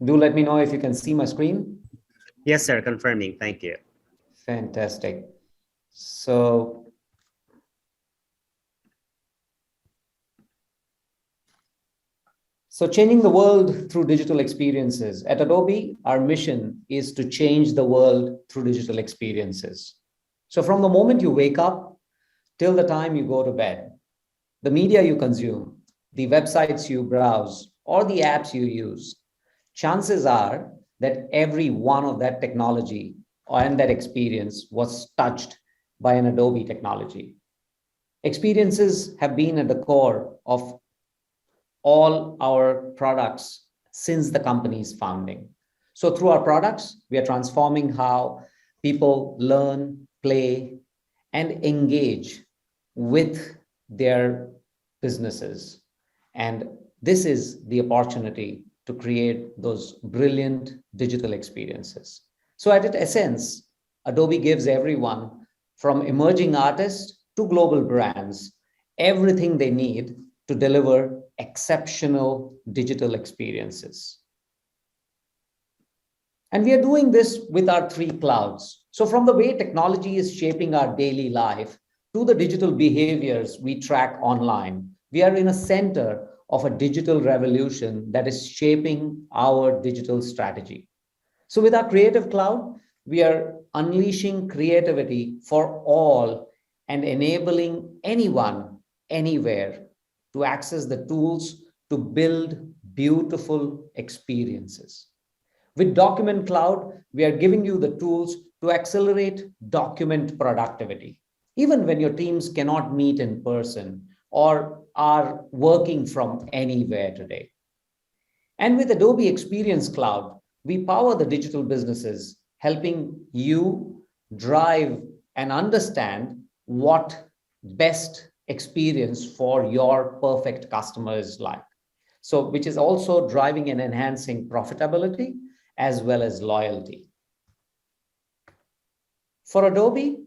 Do let me know if you can see my screen. Yes, sir. Confirming. Thank you. Fantastic. So, changing the world through digital experiences. At Adobe, our mission is to change the world through digital experiences. So from the moment you wake up till the time you go to bed, the media you consume, the websites you browse, or the apps you use, chances are that every one of that technology and that experience was touched by an Adobe technology. Experiences have been at the core of all our products since the company's founding. So through our products, we are transforming how people learn, play, and engage with their businesses. And this is the opportunity to create those brilliant digital experiences. So at its essence, Adobe gives everyone from emerging artists to global brands everything they need to deliver exceptional digital experiences. And we are doing this with our three clouds. So from the way technology is shaping our daily life to the digital behaviors we track online, we are in a center of a digital revolution that is shaping our digital strategy. So with our creative cloud, we are unleashing creativity for all and enabling anyone, anywhere to access the tools to build beautiful experiences. With Document Cloud, we are giving you the tools to accelerate document productivity, even when your teams cannot meet in person or are working from anywhere today. And with Adobe Experience Cloud, we power the digital businesses, helping you drive and understand what best experience for your perfect customer is like. So, which is also driving and enhancing profitability as well as loyalty. For Adobe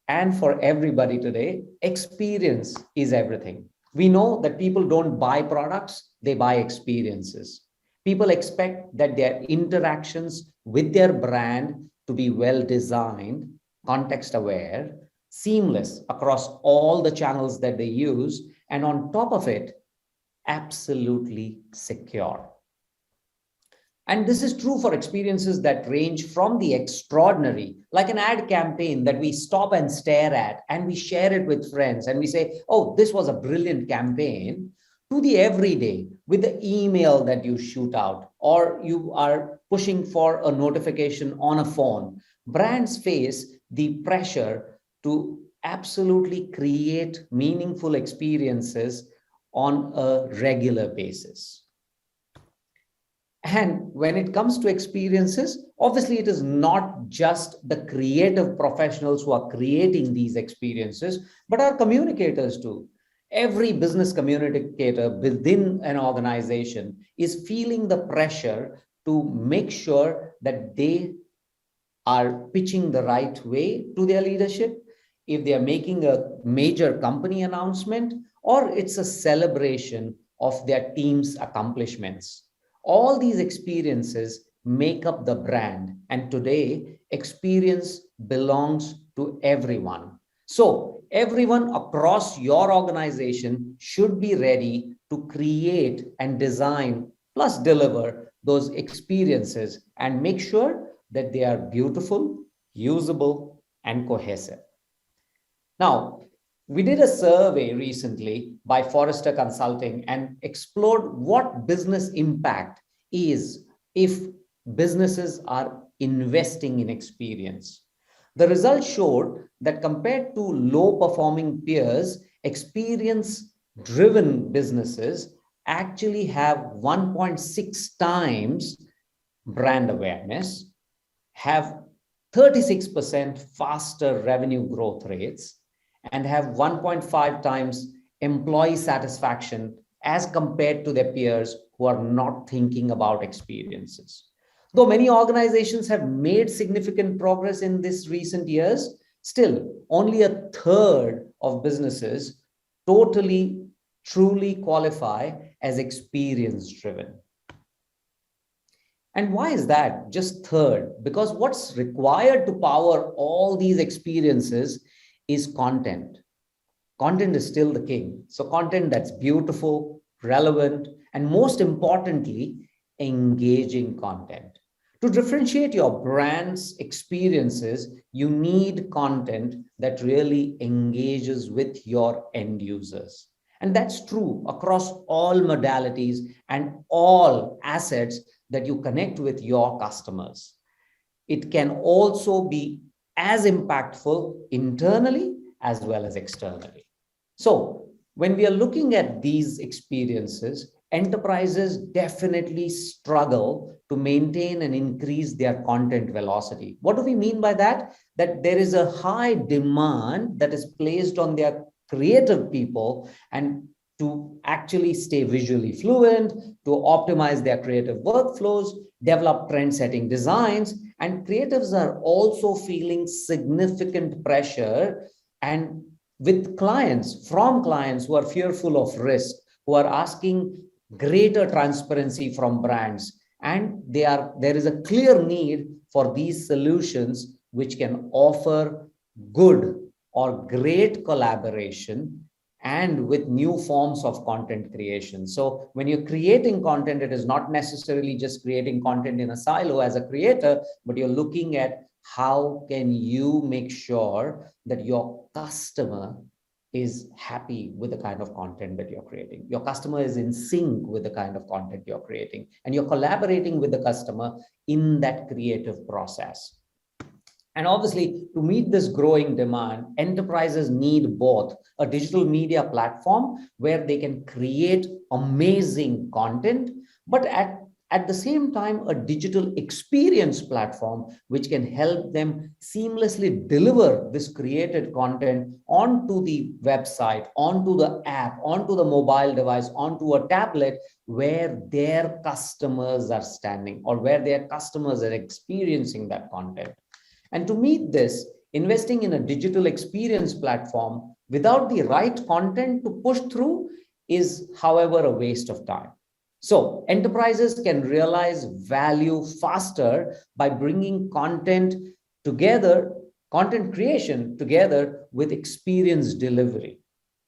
and for everybody today, experience is everything. We know that people don't buy products, they buy experiences. People expect that their interactions with their brand to be well designed, context aware, seamless across all the channels that they use, and on top of it, absolutely secure. And this is true for experiences that range from the extraordinary, like an ad campaign that we stop and stare at and we share it with friends and we say, oh, this was a brilliant campaign, to the everyday with the email that you shoot out or you are pushing for a notification on a phone. Brands face the pressure to absolutely create meaningful experiences on a regular basis. And when it comes to experiences, obviously it is not just the creative professionals who are creating these experiences, but our communicators too. Every business communicator within an organization is feeling the pressure to make sure that they are pitching the right way to their leadership. If they are making a major company announcement, or it's a celebration of their team's accomplishments. All these experiences make up the brand. And today, experience belongs to everyone. So everyone across your organization should be ready to create and design plus deliver those experiences and make sure that they are beautiful, usable, and cohesive. Now, we did a survey recently by Forrester Consulting and explored what business impact is if businesses are investing in experience. The results showed that compared to low performing peers, experience driven businesses actually have 1.6 times brand awareness, have 36% faster revenue growth rates, and have 1.5 times employee satisfaction as compared to their peers who are not thinking about experiences. Though many organizations have made significant progress in this recent years, still only a third of businesses totally, truly qualify as experience driven. And why is that? Just third, because what's required to power all these experiences is content. Content is still the king. So, content that's beautiful, relevant, and most importantly, engaging content. To differentiate your brand's experiences, you need content that really engages with your end users. And that's true across all modalities and all assets that you connect with your customers. It can also be as impactful internally as well as externally. So, when we are looking at these experiences, enterprises definitely struggle to maintain and increase their content velocity. What do we mean by that? That there is a high demand that is placed on their creative people and to actually stay visually fluent, to optimize their creative workflows, develop trend setting designs, and creatives are also feeling significant pressure and with clients, from clients who are fearful of risk, who are asking greater transparency from brands. And there is a clear need for these solutions which can offer good or great collaboration and with new forms of content creation. So when you're creating content, it is not necessarily just creating content in a silo as a creator, but you're looking at how can you make sure that your customer is happy with the kind of content that you're creating. Your customer is in sync with the kind of content you're creating, and you're collaborating with the customer in that creative process. And obviously, to meet this growing demand, enterprises need both a digital media platform where they can create amazing content, but at the same time, a digital experience platform which can help them seamlessly deliver this created content onto the website, onto the app, onto the mobile device, onto a tablet where their customers are standing or where their customers are experiencing that content. And to meet this, investing in a digital experience platform without the right content to push through is, however, a waste of time. So, enterprises can realize value faster by bringing content creation together with experience delivery.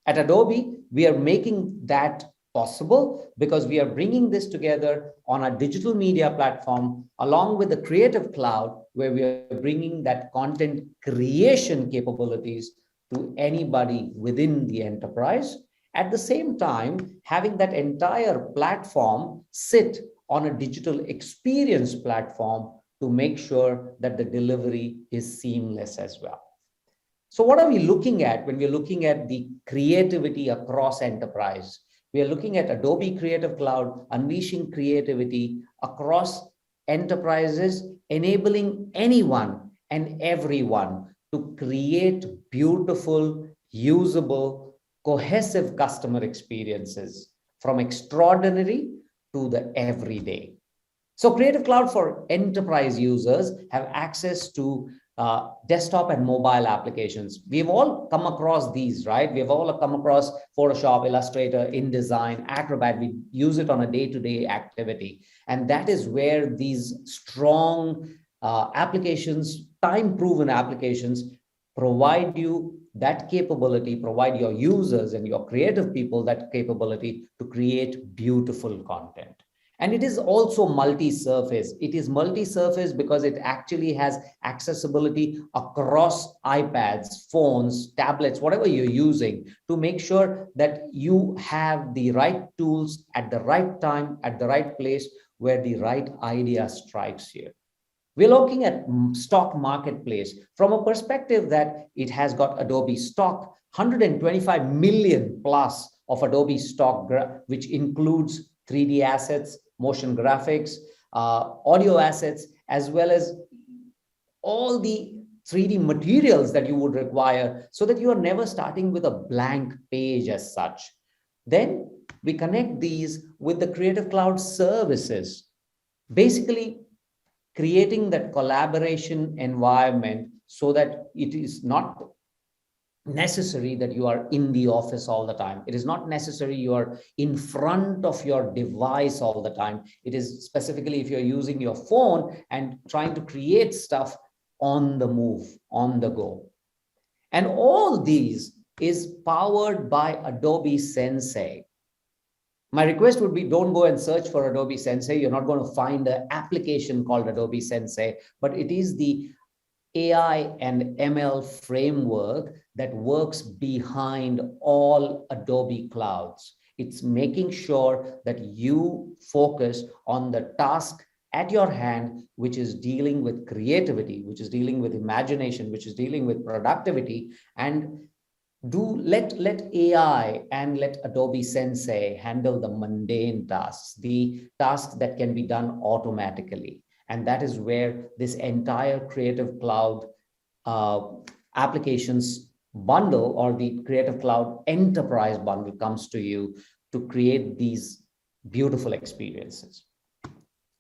At Adobe, we are making that possible because we are bringing this together on a digital media platform along with the Creative Cloud, where we are bringing that content creation capabilities to anybody within the enterprise. At the same time, having that entire platform sit on a digital experience platform to make sure that the delivery is seamless as well. So what are we looking at when we're looking at the creativity across enterprise? We are looking at Adobe Creative Cloud, unleashing creativity across enterprises, enabling anyone and everyone to create beautiful, usable, cohesive customer experiences from extraordinary to the everyday. So Creative Cloud for enterprise users have access to desktop and mobile applications. We've all come across these, right? We've all come across Photoshop, Illustrator, InDesign, Acrobat. We use it on a day-to-day activity. And that is where these strong applications, time-proven applications, provide you that capability, provide your users and your creative people that capability to create beautiful content. And it is also multi-surface. It is multi-surface because it actually has accessibility across iPads, phones, tablets, whatever you're using, to make sure that you have the right tools at the right time, at the right place, where the right idea strikes you. We're looking at stock marketplace from a perspective that it has got Adobe stock, 125 million plus of Adobe stock, which includes 3D assets, motion graphics, audio assets, as well as all the 3D materials that you would require so that you are never starting with a blank page as such. Then we connect these with the Creative Cloud services, basically creating that collaboration environment so that it is not necessary that you are in the office all the time. It is not necessary you are in front of your device all the time. It is specifically if you're using your phone and trying to create stuff on the move, on the go. And all these is powered by Adobe Sensei. My request would be, don't go and search for Adobe Sensei. You're not going to find an application called Adobe Sensei, but it is the AI and ML framework that works behind all Adobe clouds. It's making sure that you focus on the task at your hand, which is dealing with creativity, which is dealing with imagination, which is dealing with productivity, and let AI and let Adobe Sensei handle the mundane tasks, the tasks that can be done automatically. And that is where this entire Creative Cloud applications bundle, or the Creative Cloud Enterprise bundle, comes to you to create these beautiful experiences.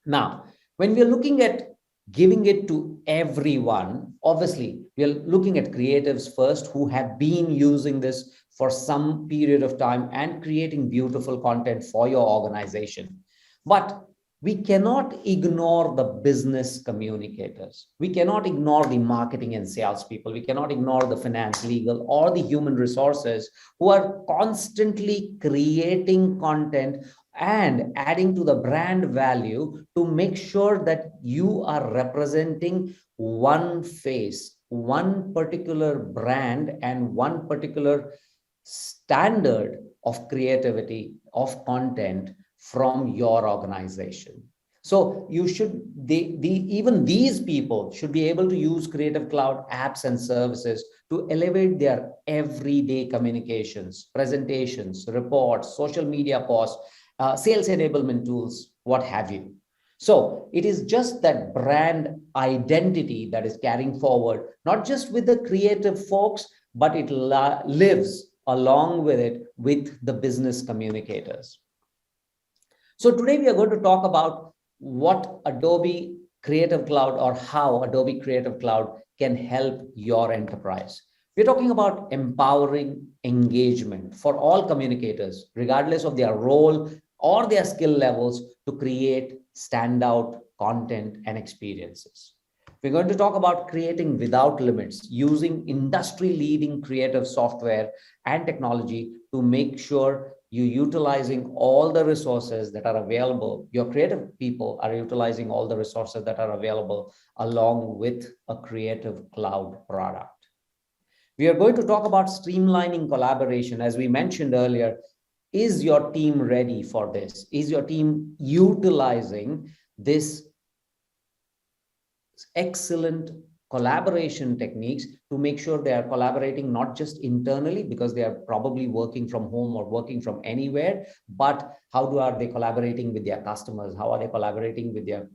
Now, when we're looking at giving it to everyone, obviously, we're looking at creatives first who have been using this for some period of time and creating beautiful content for your organization. But we cannot ignore the business communicators. We cannot ignore the marketing and sales people. We cannot ignore the finance, legal, or the human resources who are constantly creating content and adding to the brand value to make sure that you are representing one face, one particular brand, and one particular standard of creativity, of content from your organization. So you should, even these people should be able to use Creative Cloud apps and services to elevate their everyday communications, presentations, reports, social media posts, sales enablement tools, what have you. So it is just that brand identity that is carrying forward, not just with the creative folks, but it lives along with it with the business communicators. So today we are going to talk about what Adobe Creative Cloud, or how Adobe Creative Cloud can help your enterprise. We're talking about empowering engagement for all communicators, regardless of their role or their skill levels, to create standout content and experiences. We're going to talk about creating without limits, using industry-leading creative software and technology to make sure you're utilizing all the resources that are available. Your creative people are utilizing all the resources that are available along with a Creative Cloud product. We are going to talk about streamlining collaboration. As we mentioned earlier, is your team ready for this? Is your team utilizing this excellent collaboration techniques to make sure they are collaborating not just internally because they are probably working from home or working from anywhere, but how are they collaborating with their customers? How are they collaborating with their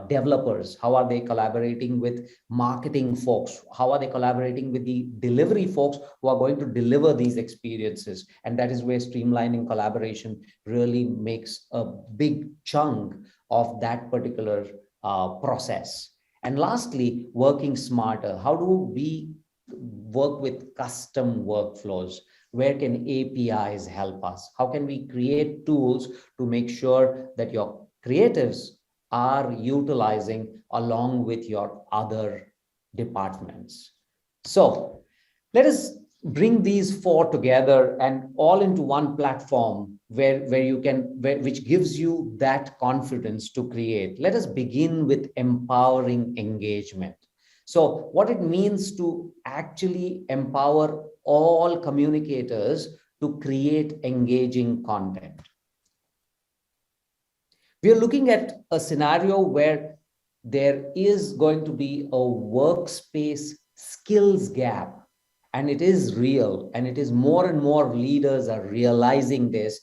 developers? How are they collaborating with marketing folks? How are they collaborating with the delivery folks who are going to deliver these experiences? And that is where streamlining collaboration really makes a big chunk of that particular process. And lastly, working smarter. How do we work with custom workflows? Where can APIs help us? How can we create tools to make sure that your creatives are utilizing along with your other departments? So let us bring these four together and all into one platform which gives you that confidence to create. Let us begin with empowering engagement. So what it means to actually empower all communicators to create engaging content. We are looking at a scenario where there is going to be a workspace skills gap. And it is real, and it is more and more leaders are realizing this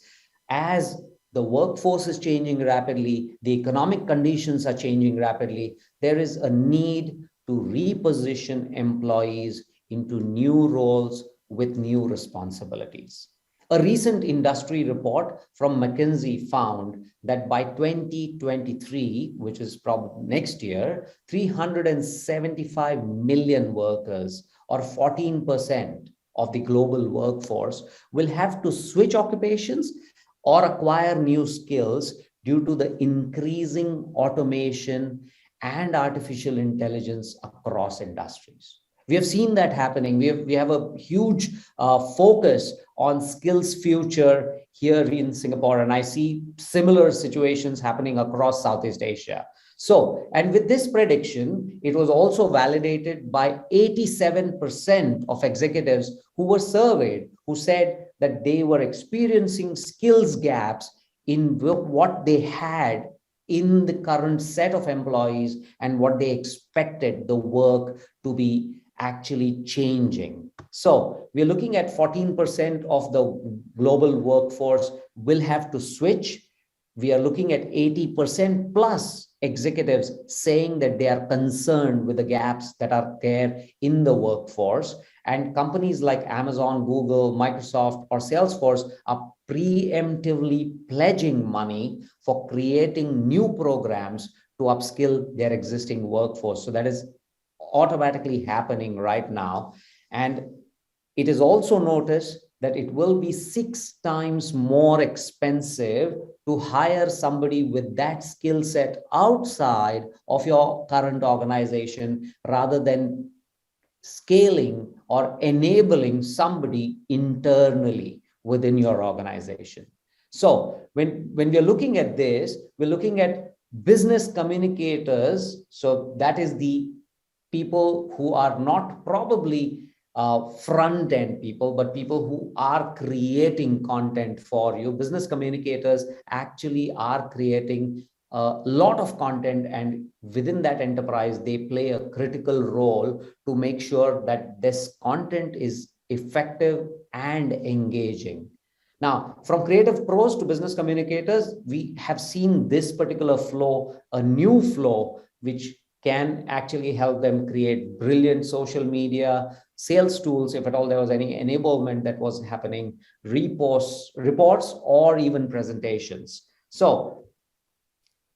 as the workforce is changing rapidly, the economic conditions are changing rapidly. There is a need to reposition employees into new roles with new responsibilities. A recent industry report from McKinsey found that by 2023, which is probably next year, 375 million workers, or 14% of the global workforce, will have to switch occupations or acquire new skills due to the increasing automation and artificial intelligence across industries. We have seen that happening. We have a huge focus on skills future here in Singapore, and I see similar situations happening across Southeast Asia. So, and with this prediction, it was also validated by 87% of executives who were surveyed, who said that they were experiencing skills gaps in what they had in the current set of employees and what they expected the work to be actually changing. So we're looking at 14% of the global workforce will have to switch. We are looking at 80% plus executives saying that they are concerned with the gaps that are there in the workforce. And companies like Amazon, Google, Microsoft, or Salesforce are preemptively pledging money for creating new programs to upskill their existing workforce. So that is automatically happening right now. And it is also noticed that it will be 6 times more expensive to hire somebody with that skill set outside of your current organization rather than scaling or enabling somebody internally within your organization. So when we're looking at this, we're looking at business communicators. So that is the people who are not probably front end people, but people who are creating content for you. Business communicators actually are creating a lot of content, and within that enterprise, they play a critical role to make sure that this content is effective and engaging. Now, from creative pros to business communicators, we have seen this particular flow, a new flow, which can actually help them create brilliant social media, sales tools, if at all there was any enablement that was happening, reports, or even presentations. So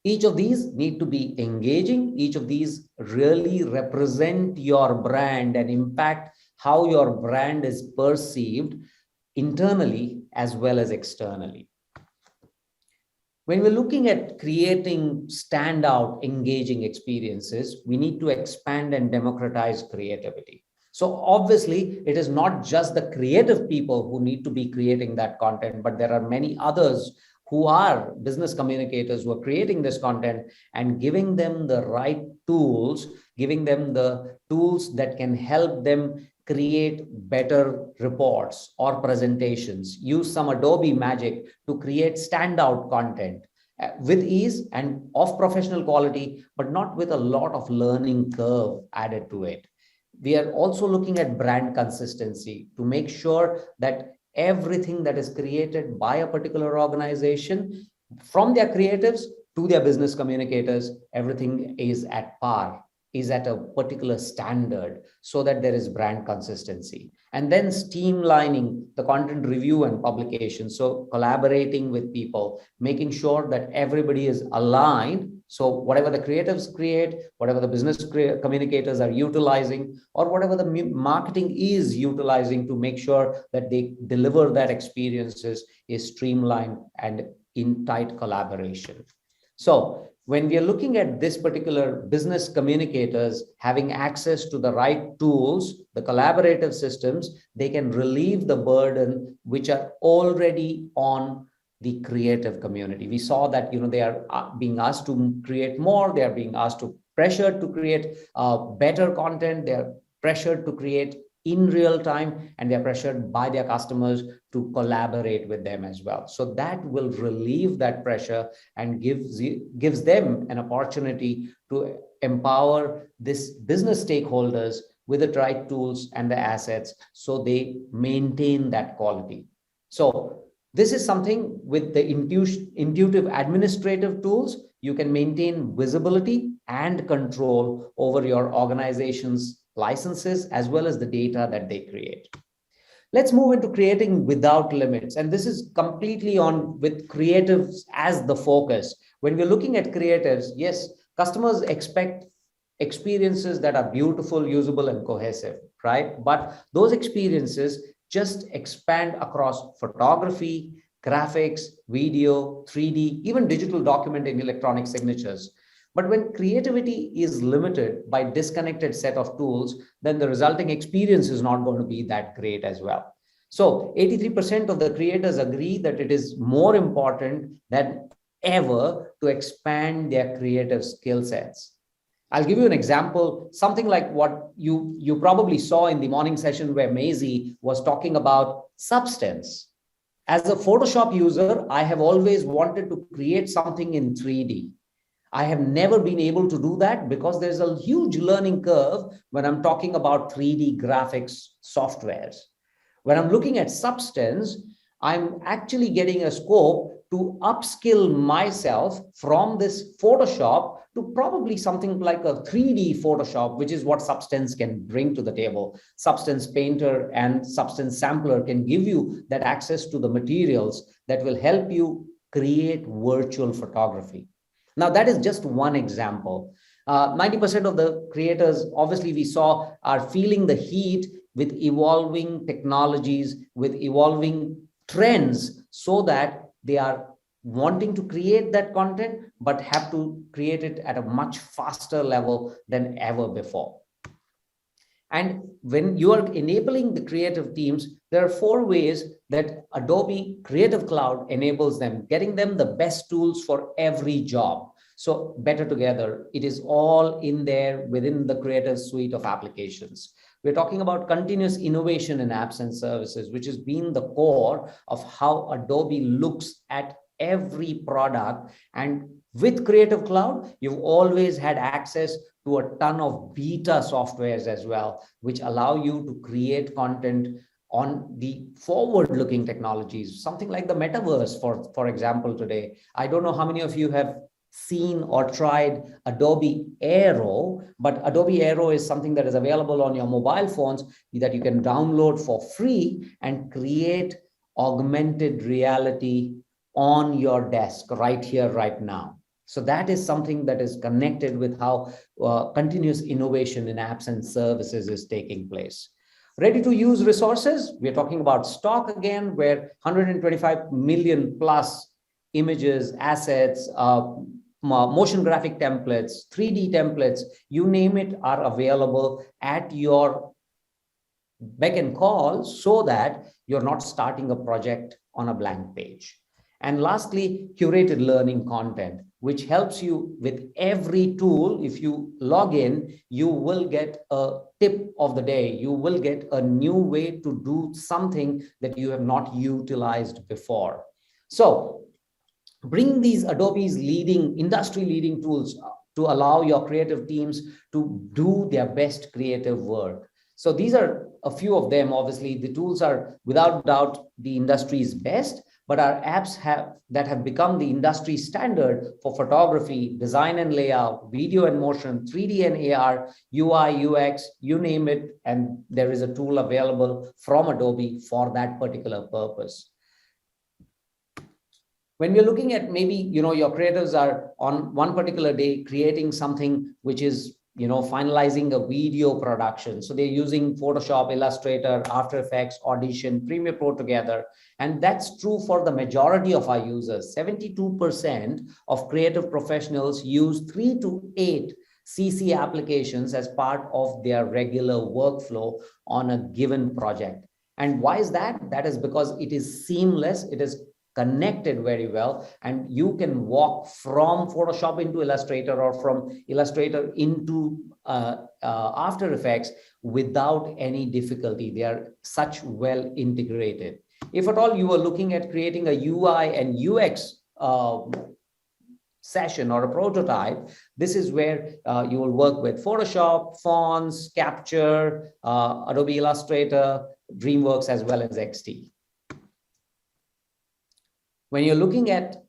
each of these need to be engaging. Each of these really represent your brand and impact how your brand is perceived internally as well as externally. When we're looking at creating standout, engaging experiences, we need to expand and democratize creativity. So obviously, it is not just the creative people who need to be creating that content, but there are many others who are business communicators who are creating this content and giving them the right tools, giving them the tools that can help them create better reports or presentations, use some Adobe magic to create standout content with ease and of professional quality, but not with a lot of learning curve added to it. We are also looking at brand consistency to make sure that everything that is created by a particular organization, from their creatives to their business communicators, everything is at par, is at a particular standard, so that there is brand consistency. And then streamlining the content review and publication. So collaborating with people, making sure that everybody is aligned. So whatever the creatives create, whatever the business communicators are utilizing, or whatever the marketing is utilizing to make sure that they deliver that experiences is streamlined and in tight collaboration. So when we are looking at this particular business communicators having access to the right tools, the collaborative systems, they can relieve the burden which are already on the creative community. We saw that, they are being asked to create more. They are being asked to pressured to create better content. They are pressured to create in real time, and they're pressured by their customers to collaborate with them as well. So that will relieve that pressure and gives them an opportunity to empower this business stakeholders with the right tools and the assets so they maintain that quality. So this is something with the intuitive administrative tools, you can maintain visibility and control over your organization's licenses as well as the data that they create. Let's move into creating without limits. And this is completely on with creatives as the focus. When we're looking at creatives, yes, customers expect experiences that are beautiful, usable, and cohesive, right? But those experiences just expand across photography, graphics, video, 3D, even digital document and electronic signatures. But when creativity is limited by disconnected set of tools, then the resulting experience is not going to be that great as well. So 83% of the creators agree that it is more important than ever to expand their creative skill sets. I'll give you an example, something like what you probably saw in the morning session where Maisie was talking about substance. As a Photoshop user, I have always wanted to create something in 3D. I have never been able to do that because there's a huge learning curve when I'm talking about 3D graphics softwares. When I'm looking at substance, I'm actually getting a scope to upskill myself from this Photoshop to probably something like a 3D Photoshop, which is what Substance can bring to the table. Substance Painter and Substance Sampler can give you that access to the materials that will help you create virtual photography. Now, that is just one example. 90% of the creators, obviously, we saw are feeling the heat with evolving technologies, with evolving trends, so that they are wanting to create that content, but have to create it at a much faster level than ever before. And when you are enabling the creative teams, there are 4 ways that Adobe Creative Cloud enables them, getting them the best tools for every job. So better together, it is all in there within the Creative Suite of applications. We're talking about continuous innovation in apps and services, which has been the core of how Adobe looks at every product. And with Creative Cloud, you've always had access to a ton of beta softwares as well, which allow you to create content on the forward-looking technologies, something like the metaverse, for example, today. I don't know how many of you have seen or tried Adobe Aero, but Adobe Aero is something that is available on your mobile phones that you can download for free and create augmented reality on your desk right here, right now. So that is something that is connected with how continuous innovation in apps and services is taking place. Ready to use resources, we're talking about stock again, where 125 million plus images, assets, motion graphic templates, 3D templates, you name it, are available at your beck and call, so that you're not starting a project on a blank page. And lastly, curated learning content, which helps you with every tool. If you log in, you will get a tip of the day. You will get a new way to do something that you have not utilized before. So bring these Adobe's leading, industry leading tools to allow your creative teams to do their best creative work. So these are a few of them. Obviously, the tools are without doubt the industry's best, but our apps that have become the industry standard for photography, design and layout, video and motion, 3D and AR, UI, UX, you name it, and there is a tool available from Adobe for that particular purpose. When we're looking at maybe, your creators are on one particular day creating something which is, finalizing a video production. So they're using Photoshop, Illustrator, After Effects, Audition, Premiere Pro together. And that's true for the majority of our users. 72% of creative professionals use 3 to 8 CC applications as part of their regular workflow on a given project. And why is that? That is because it is seamless. It is connected very well, and you can walk from Photoshop into Illustrator or from Illustrator into After Effects without any difficulty. They are such well integrated. If at all you are looking at creating a UI and UX session or a prototype, this is where you will work with Photoshop, fonts, Capture, Adobe Illustrator, DreamWorks, as well as XD. When you're looking at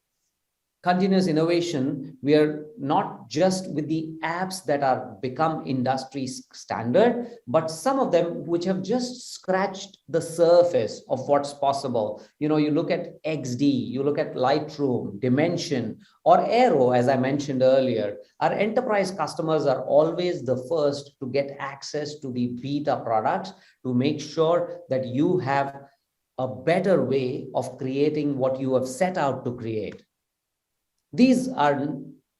continuous innovation, we are not just with the apps that are become industry standard, but some of them which have just scratched the surface of what's possible. You know, you look at XD, you look at Lightroom, Dimension, or Aero, as I mentioned earlier. Our enterprise customers are always the first to get access to the beta products to make sure that you have a better way of creating what you have set out to create. These are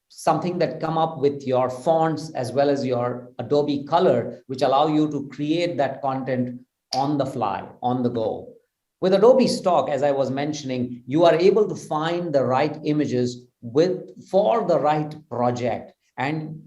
something that come up with your fonts as well as your Adobe Color, which allow you to create that content on the fly, on the go. With Adobe Stock, as I was mentioning, you are able to find the right images for the right project. And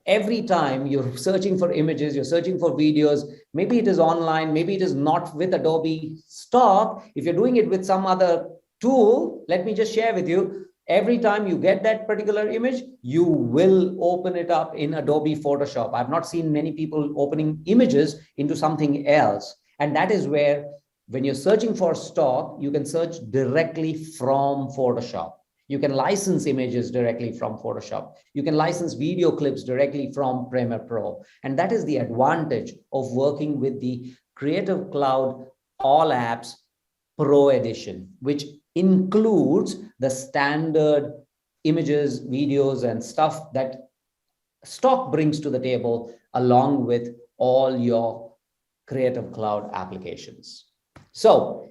every time you're searching for images, you're searching for videos, maybe it is online, maybe it is not with Adobe Stock. If you're doing it with some other tool, let me just share with you, every time you get that particular image, you will open it up in Adobe Photoshop. I've not seen many people opening images into something else. And that is where, when you're searching for stock, you can search directly from Photoshop. You can license images directly from Photoshop. You can license video clips directly from Premiere Pro. And that is the advantage of working with the Creative Cloud All Apps Pro Edition, which includes the standard images, videos, and stuff that Stock brings to the table, along with all your Creative Cloud applications. So,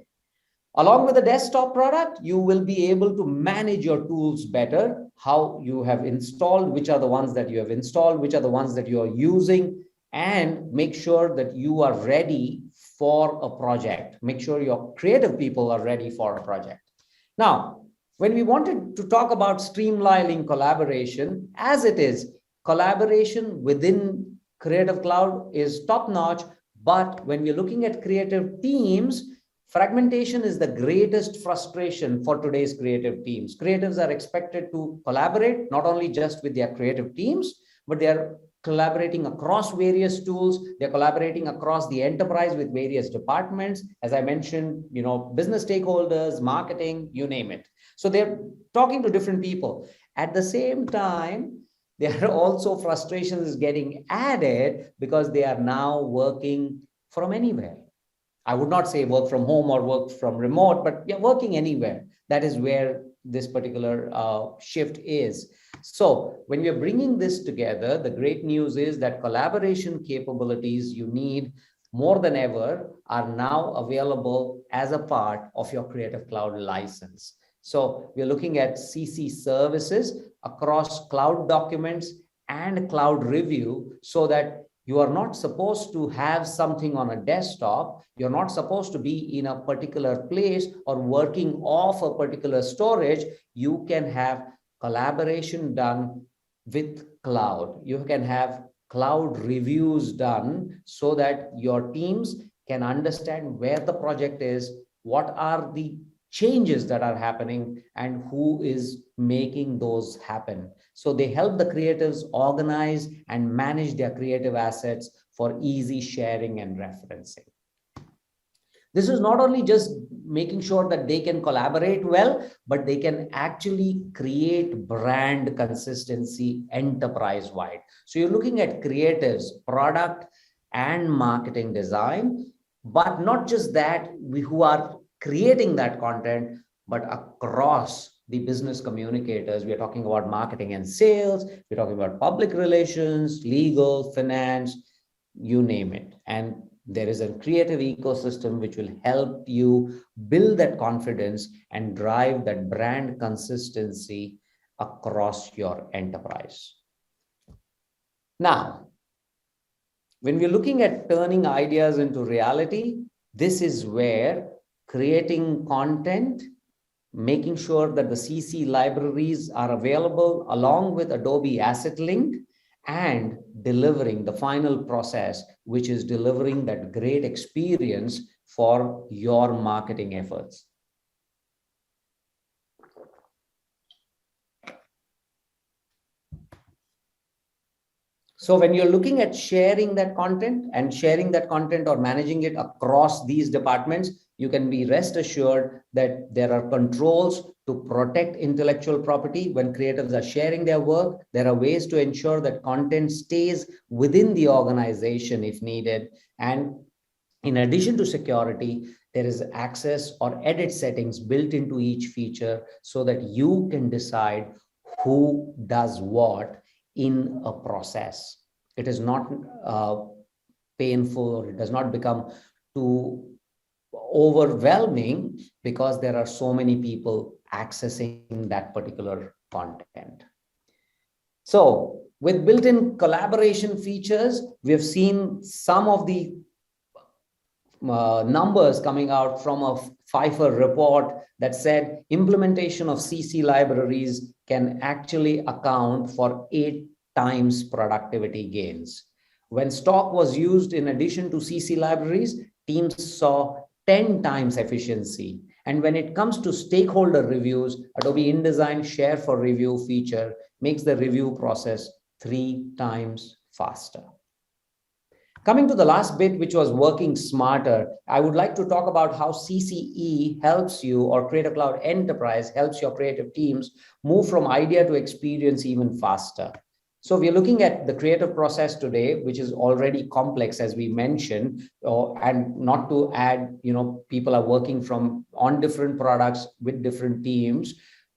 along with the desktop product, you will be able to manage your tools better, how you have installed, which are the ones that you have installed, which are the ones that you are using, and make sure that you are ready for a project. Make sure your creative people are ready for a project. Now, when we wanted to talk about streamlining collaboration, as it is, collaboration within Creative Cloud is top-notch, but when we're looking at creative teams, fragmentation is the greatest frustration for today's creative teams. Creatives are expected to collaborate not only just with their creative teams, but they are collaborating across various tools. They're collaborating across the enterprise with various departments. As I mentioned, you know, business stakeholders, marketing, you name it. So they're talking to different people. At the same time, there are also frustrations getting added because they are now working from anywhere. I would not say work from home or work from remote, but yeah, working anywhere. That is where this particular shift is. So when we're bringing this together, the great news is that collaboration capabilities you need more than ever are now available as a part of your Creative Cloud license. So we're looking at CC services across cloud documents and cloud review, so that you are not supposed to have something on a desktop. You're not supposed to be in a particular place or working off a particular storage. You can have collaboration done with cloud. You can have cloud reviews done so that your teams can understand where the project is, what are the changes that are happening, and who is making those happen. So they help the creatives organize and manage their creative assets for easy sharing and referencing. This is not only just making sure that they can collaborate well, but they can actually create brand consistency enterprise-wide. So you're looking at creatives, product and marketing design, but not just that, who are creating that content, but across the business communicators. We are talking about marketing and sales. We're talking about public relations, legal, finance, you name it. And there is a creative ecosystem which will help you build that confidence and drive that brand consistency across your enterprise. Now, when we're looking at turning ideas into reality, this is where creating content, making sure that the CC libraries are available along with Adobe Asset Link, and delivering the final process, which is delivering that great experience for your marketing efforts. So when you're looking at sharing that content or managing it across these departments, You can be rest assured that there are controls to protect intellectual property. When creatives are sharing their work, there are ways to ensure that content stays within the organization if needed. And in addition to security, there is access or edit settings built into each feature so that you can decide who does what in a process. It is not painful, or it does not become too overwhelming because there are so many people accessing that particular content. So with built-in collaboration features, we have seen some of the numbers coming out from a Pfeiffer report that said implementation of CC libraries can actually account for 8 times productivity gains. When stock was used in addition to CC libraries, teams saw 10 times efficiency. And when it comes to stakeholder reviews, Adobe InDesign Share for Review feature makes the review process 3 times faster. Coming to the last bit, which was working smarter, I would like to talk about how CCE helps you, or Creative Cloud Enterprise helps your creative teams move from idea to experience even faster. So we are looking at the creative process today, which is already complex, as we mentioned, and not to add, people are working on different products with different teams,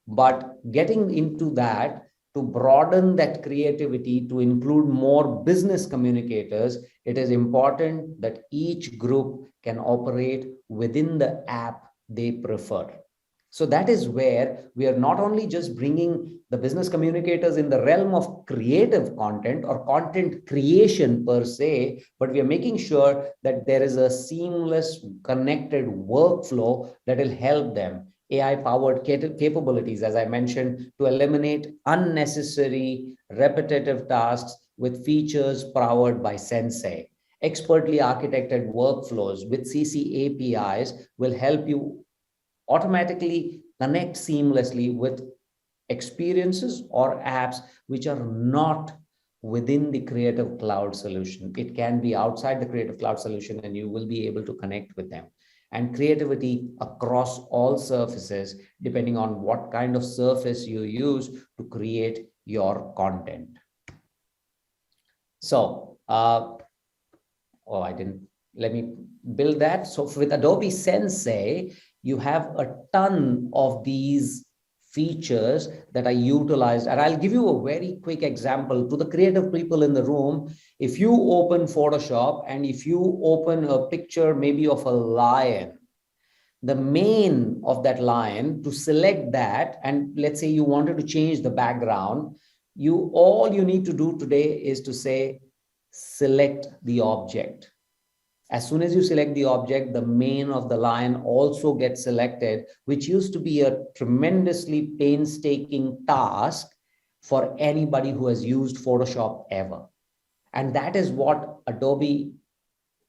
but getting into that to broaden that creativity to include more business communicators, it is important that each group can operate within the app they prefer. So that is where we are not only just bringing the business communicators in the realm of creative content or content creation per se, but we are making sure that there is a seamless connected workflow that will help them. AI-powered capabilities, as I mentioned, to eliminate unnecessary repetitive tasks with features powered by Sensei. Expertly architected workflows with CC APIs will help you automatically connect seamlessly with experiences or apps which are not within the Creative Cloud solution. It can be outside the Creative Cloud solution, and you will be able to connect with them. And creativity across all surfaces, depending on what kind of surface you use to create your content. So, let me build that. So with Adobe Sensei, you have a ton of these features that are utilized. And I'll give you a very quick example to the creative people in the room. If you open Photoshop and if you open a picture maybe of a lion, the mane of that lion, to select that, and let's say you wanted to change the background, all you need to do today is to say, select the object. As soon as you select the object, the mane of the lion also gets selected, which used to be a tremendously painstaking task for anybody who has used Photoshop ever. And that is what Adobe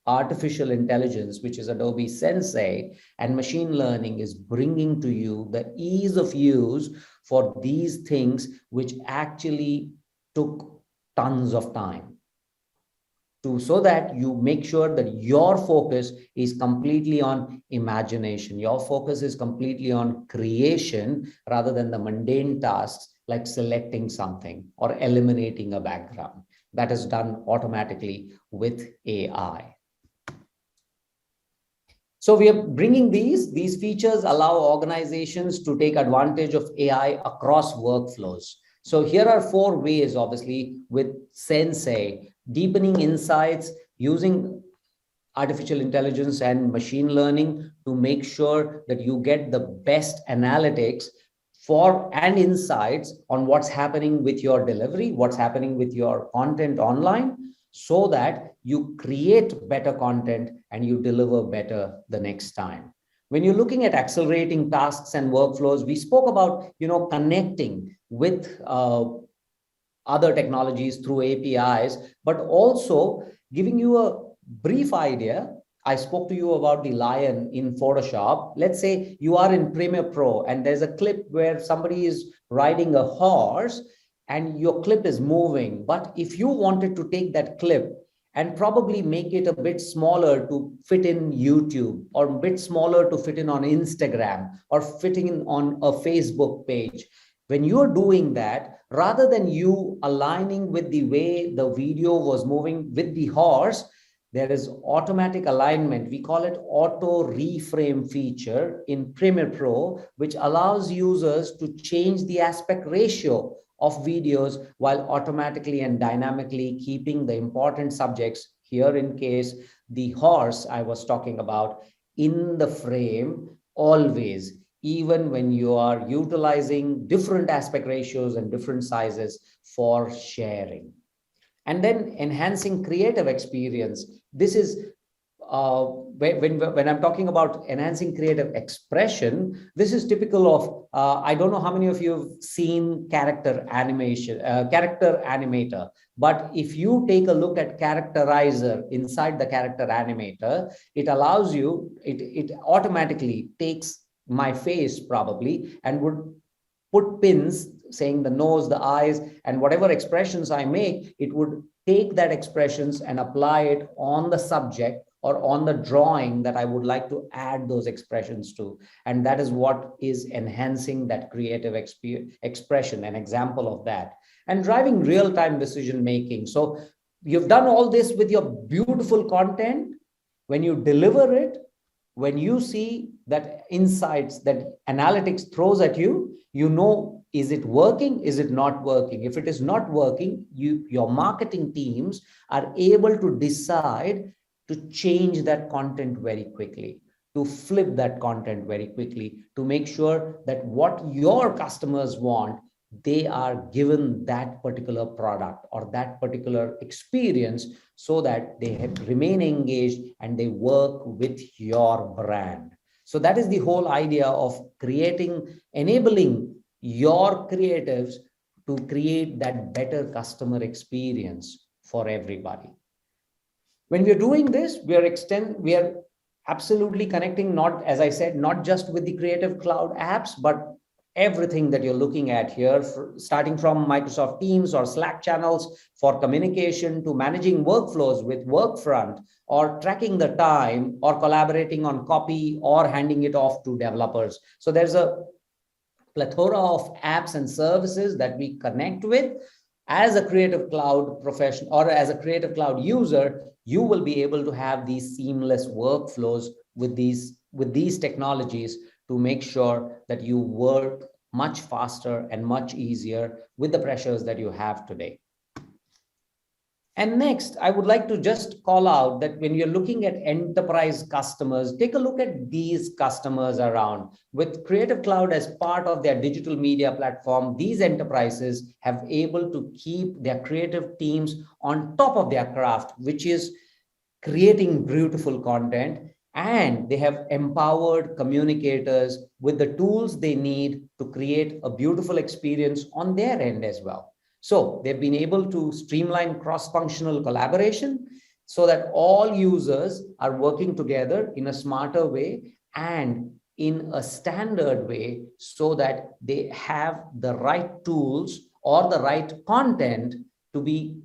Artificial Intelligence, which is Adobe Sensei, and machine learning is bringing to you, the ease of use for these things, which actually took tons of time. So that you make sure that your focus is completely on imagination. Your focus is completely on creation rather than the mundane tasks like selecting something or eliminating a background. That is done automatically with AI. So we are bringing these features allow organizations to take advantage of AI across workflows. So here are 4 ways, obviously, with Sensei: deepening insights, using artificial intelligence and machine learning to make sure that you get the best analytics and insights on what's happening with your delivery, what's happening with your content online, so that you create better content and you deliver better the next time. When you're looking at accelerating tasks and workflows, we spoke about, connecting with other technologies through APIs, but also giving you a brief idea. I spoke to you about the lion in Photoshop. Let's say you are in Premiere Pro and there's a clip where somebody is riding a horse and your clip is moving. But if you wanted to take that clip and probably make it a bit smaller to fit in YouTube, or a bit smaller to fit in on Instagram, or fitting in on a Facebook page. When you're doing that, rather than you aligning with the way the video was moving with the horse, there is automatic alignment. We call it auto reframe feature in Premiere Pro, which allows users to change the aspect ratio of videos while automatically and dynamically keeping the important subjects, here in case the horse I was talking about, in the frame always, even when you are utilizing different aspect ratios and different sizes for sharing. And then enhancing creative experience. This is when I'm talking about enhancing creative expression, this is typical of, I don't know how many of you have seen character animation, character animator, but if you take a look at characterizer inside the character animator, it allows you, it automatically takes my face probably and would put pins saying the nose, the eyes, and whatever expressions I make, it would take that expressions and apply it on the subject or on the drawing that I would like to add those expressions to. And that is what is enhancing that creative expression, an example of that. And driving real-time decision making. So you've done all this with your beautiful content. When you deliver it, when you see that insights that analytics throws at you, you know, is it working? Is it not working? If it is not working, your marketing teams are able to decide to change that content very quickly, to flip that content very quickly, to make sure that what your customers want, they are given that particular product or that particular experience, so that they remain engaged and they work with your brand. So that is the whole idea of creating, enabling your creatives to create that better customer experience for everybody. When we are doing this, we are absolutely connecting, not, as I said, not just with the Creative Cloud apps, but everything that you're looking at here, starting from Microsoft Teams or Slack channels for communication, to managing workflows with Workfront, or tracking the time, or collaborating on copy, or handing it off to developers. So there's a plethora of apps and services that we connect with. As a Creative Cloud professional or as a Creative Cloud user, you will be able to have these seamless workflows with these technologies to make sure that you work much faster and much easier with the pressures that you have today. And next, I would like to just call out that when you're looking at enterprise customers, take a look at these customers around. With Creative Cloud as part of their digital media platform, these enterprises have able to keep their creative teams on top of their craft, which is creating beautiful content. And they have empowered communicators with the tools they need to create a beautiful experience on their end as well. So they've been able to streamline cross-functional collaboration so that all users are working together in a smarter way and in a standard way, so that they have the right tools or the right content to be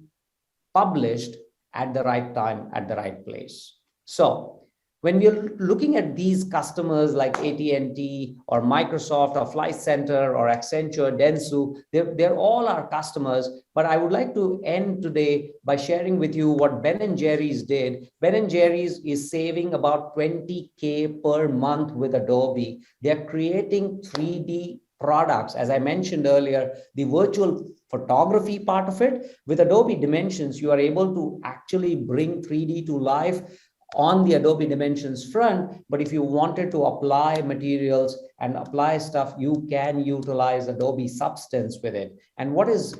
published at the right time, at the right place. So when we're looking at these customers like AT&T or Microsoft or Flight Center or Accenture, Dentsu, they're all our customers. But I would like to end today by sharing with you what Ben & Jerry's did. Ben & Jerry's is saving about 20K per month with Adobe. They're creating 3D products. As I mentioned earlier, the virtual photography part of it, with Adobe Dimensions, you are able to actually bring 3D to life on the Adobe Dimensions front. But if you wanted to apply materials and apply stuff, you can utilize Adobe Substance with it. And what is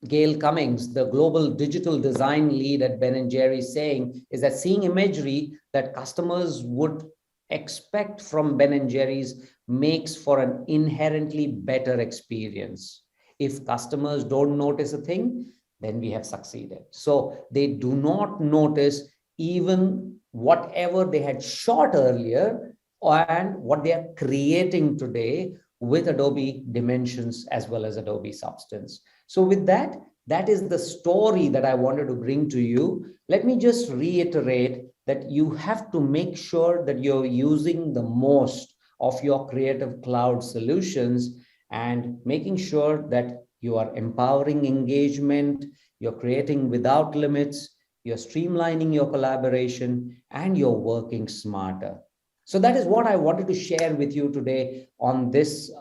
Gail Cummings, the global digital design lead at Ben & Jerry's, saying is that seeing imagery that customers would expect from Ben & Jerry's makes for an inherently better experience. If customers don't notice a thing, then we have succeeded. So they do not notice even whatever they had shot earlier and what they are creating today with Adobe Dimensions as well as Adobe Substance. So with that, That is the story that I wanted to bring to you. Let me just reiterate that you have to make sure that you're using the most of your Creative Cloud solutions and making sure that you are empowering engagement, you're creating without limits, you're streamlining your collaboration, and you're working smarter. So that is what I wanted to share with you today on this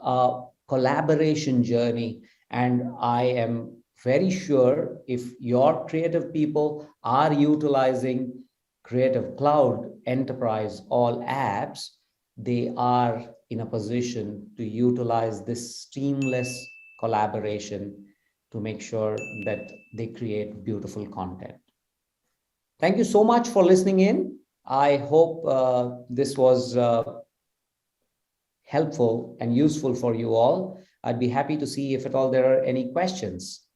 collaboration journey. And I am very sure if your creative people are utilizing Creative Cloud Enterprise all apps, they are in a position to utilize this seamless collaboration to make sure that they create beautiful content. Thank you so much for listening in. I hope this was helpful and useful for you all. I'd be happy to see if at all there are any questions.